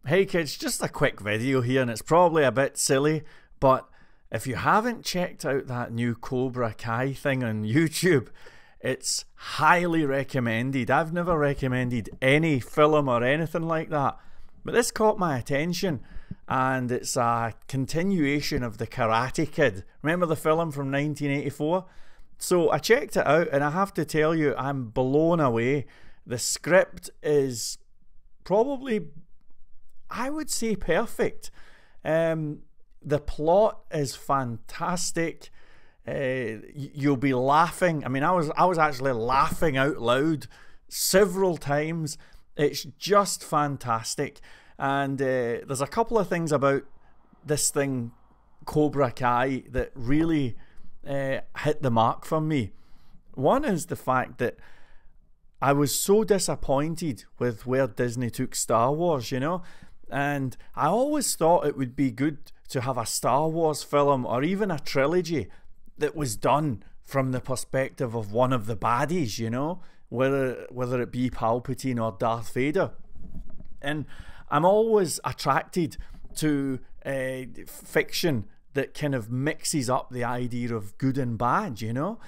Hey kids, just a quick video here, and it's probably a bit silly, but if you haven't checked out that new Cobra Kai thing on YouTube, it's highly recommended. I've never recommended any film or anything like that, but this caught my attention, and it's a continuation of the Karate Kid. Remember the film from 1984? So I checked it out, and I have to tell you, I'm blown away. The script is probably, I would say, perfect. The plot is fantastic. You'll be laughing. I mean, I was actually laughing out loud several times. It's just fantastic. And there's a couple of things about this thing, Cobra Kai, that really hit the mark for me. One is the fact that I was so disappointed with where Disney took Star Wars, you know, and I always thought it would be good to have a Star Wars film or even a trilogy that was done from the perspective of one of the baddies, you know, whether it be Palpatine or Darth Vader. And I'm always attracted to fiction that kind of mixes up the idea of good and bad, you know.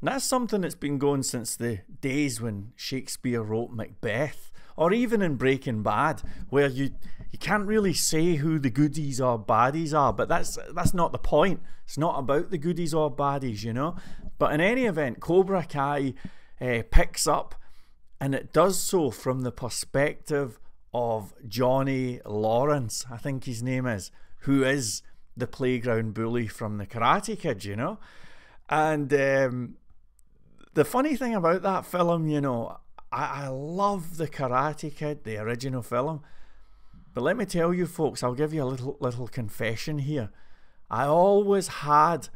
That's something that's been going since the days when Shakespeare wrote Macbeth, or even in Breaking Bad, where you can't really say who the goodies or baddies are, but that's not the point. It's not about the goodies or baddies, you know. But in any event, Cobra Kai picks up, and it does so from the perspective of Johnny Lawrence, I think his name is, who is the playground bully from the Karate Kid, you know. And the funny thing about that film, you know, I love the Karate Kid, the original film, but let me tell you folks, I'll give you a little confession here. I always had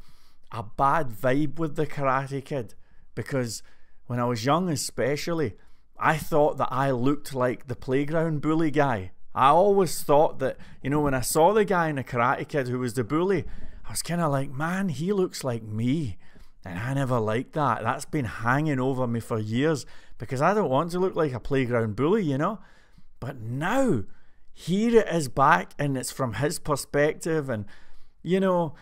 a bad vibe with the Karate Kid, because when I was young especially, I thought that I looked like the playground bully guy. I always thought that, you know, when I saw the guy in the Karate Kid who was the bully, I was kind of like, man, he looks like me. And I never liked that. That's been hanging over me for years, because I don't want to look like a playground bully, you know. But now, here it is back, and it's from his perspective. And, you know,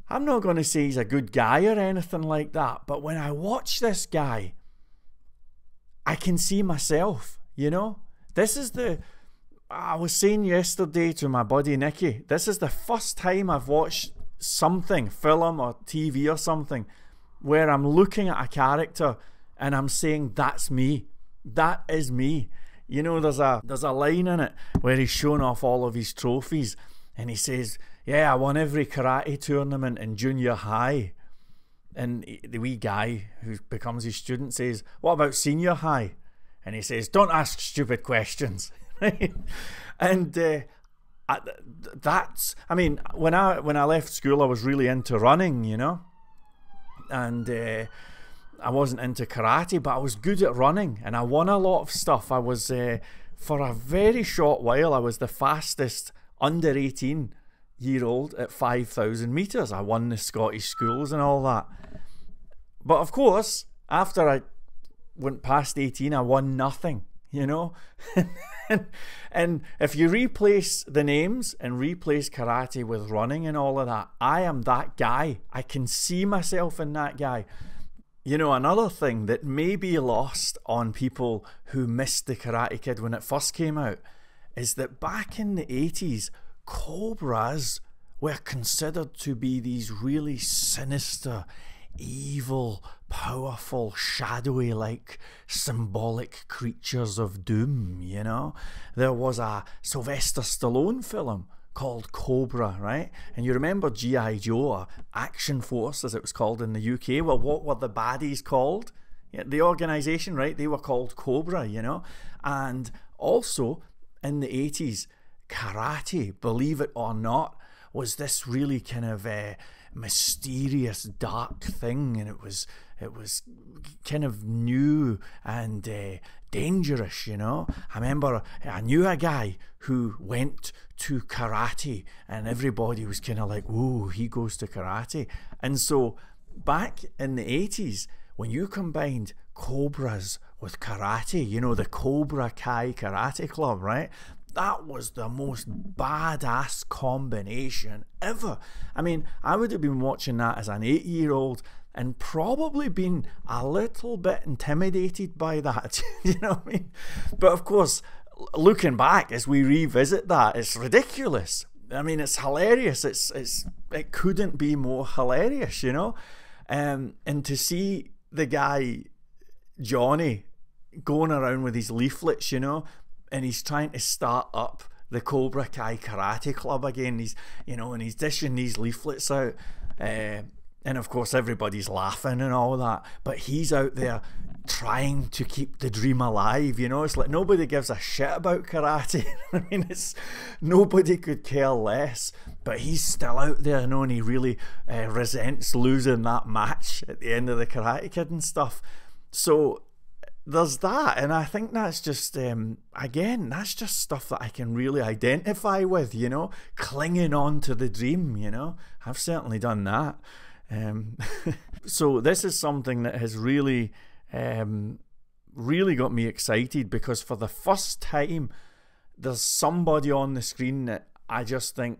I'm not going to say he's a good guy or anything like that, but when I watch this guy, I can see myself, you know. I was saying yesterday to my buddy Nicky, this is the first time I've watched something, film or TV or something, where I'm looking at a character and I'm saying, that's me. That is me. You know, there's a line in it where he's showing off all of his trophies, and he says, yeah, I won every karate tournament in junior high. And the wee guy who becomes his student says, what about senior high? And he says, don't ask stupid questions. And that's, I mean, when I left school, I was really into running, you know, and I wasn't into karate, but I was good at running, and I won a lot of stuff. I was for a very short while, I was the fastest under 18-year-old at 5,000 meters. I won the Scottish schools and all that. But of course, after I went past 18, I won nothing, you know. And if you replace the names and replace karate with running and all of that, I am that guy. I can see myself in that guy. You know, another thing that may be lost on people who missed the Karate Kid when it first came out is that back in the 80s, cobras were considered to be these really sinister, evil, powerful, shadowy, like symbolic creatures of doom, you know. There was a Sylvester Stallone film called Cobra, right? And you remember G.I. Joe, or Action Force as it was called in the UK. Well, what were the baddies called? Yeah, the organisation, right? They were called Cobra, you know. And also in the 80s, karate, believe it or not, was this really kind of mysterious, dark thing, and it was kind of new and dangerous, you know. I knew a guy who went to karate, and everybody was kind of like, "Whoa, he goes to karate." And so back in the 80s, when you combined cobras with karate, you know, the Cobra Kai Karate Club, right? that was the most badass combination ever. I mean, I would have been watching that as an 8-year-old and probably been a little bit intimidated by that. You know what I mean? But of course, looking back as we revisit that, it's ridiculous. I mean, it's hilarious. It couldn't be more hilarious, you know? And to see the guy, Johnny, going around with his leaflets, you know, and he's trying to start up the Cobra Kai Karate Club again. He's, you know, and he's dishing these leaflets out, and of course everybody's laughing and all that, but he's out there trying to keep the dream alive, you know. It's like nobody gives a shit about karate. I mean, it's nobody could care less, but he's still out there, you know, and he really resents losing that match at the end of the Karate Kid and stuff. So there's that, and I think that's just again, that's just stuff that I can really identify with, you know, clinging on to the dream, you know. I've certainly done that. So this is something that has really really got me excited, because for the first time there's somebody on the screen that I just think,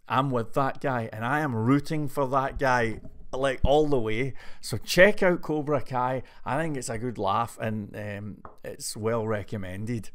I'm with that guy and I am rooting for that guy like all the way. So check out Cobra Kai. I think it's a good laugh, and it's well recommended.